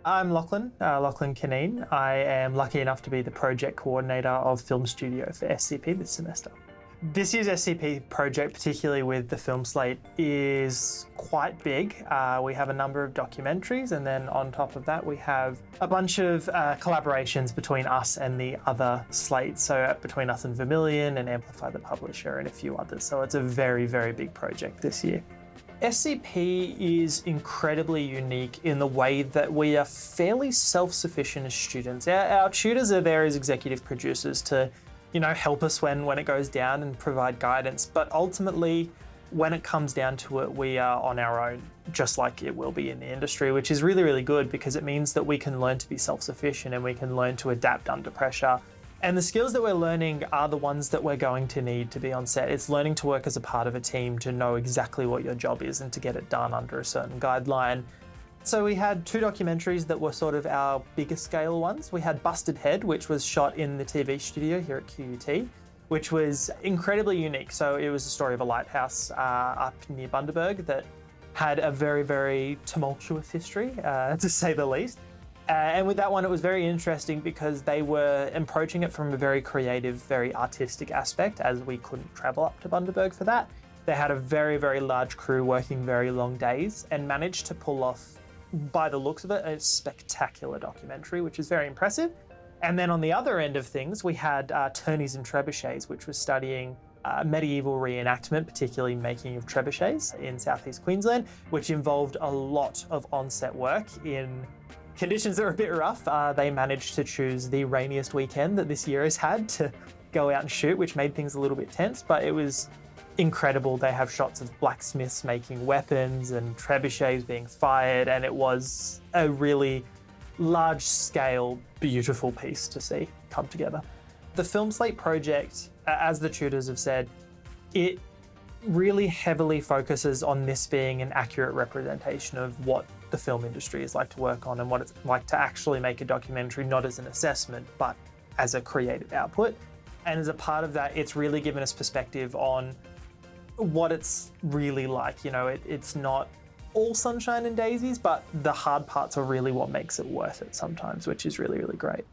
I'm Lachlan Kineen. I am lucky enough to be the project coordinator of Film Studio for SCP this semester. This year's SCP project, particularly with the film slate, is quite big. We have a number of documentaries, and then on top of that we have a bunch of collaborations between us and the other slates, so between us and Vermillion and Amplify the Publisher and a few others. So it's a very, very big project this year. SCP is incredibly unique in the way that we are fairly self-sufficient as students. Our tutors are there as executive producers to help us when it goes down and provide guidance. But ultimately, when it comes down to it, we are on our own, just like it will be in the industry, which is really, really good because it means that we can learn to be self-sufficient and we can learn to adapt under pressure. And the skills that we're learning are the ones that we're going to need to be on set. It's learning to work as a part of a team, to know exactly what your job is and to get it done under a certain guideline. So we had two documentaries that were sort of our bigger scale ones. We had Busted Head, which was shot in the TV studio here at QUT, which was incredibly unique. So it was the story of a lighthouse up near Bundaberg that had a very, very tumultuous history, to say the least. And with that one, it was very interesting because they were approaching it from a very creative, very artistic aspect, as we couldn't travel up to Bundaberg for that. They had a very, very large crew working very long days and managed to pull off, by the looks of it, a spectacular documentary, which is very impressive. And then on the other end of things, we had Tourneys and Trebuchets, which was studying medieval reenactment, particularly making of trebuchets in southeast Queensland, which involved a lot of on-set work in conditions that were a bit rough. They managed to choose the rainiest weekend that this year has had to go out and shoot, which made things a little bit tense, but it was incredible. They have shots of blacksmiths making weapons and trebuchets being fired, and it was a really large-scale, beautiful piece to see come together. The Film Slate project, as the tutors have said, it really heavily focuses on this being an accurate representation of what the film industry is like to work on and what it's like to actually make a documentary, not as an assessment, but as a creative output. And as a part of that, it's really given us perspective on what it's really like. It's not all sunshine and daisies, but the hard parts are really what makes it worth it sometimes, which is really, really great.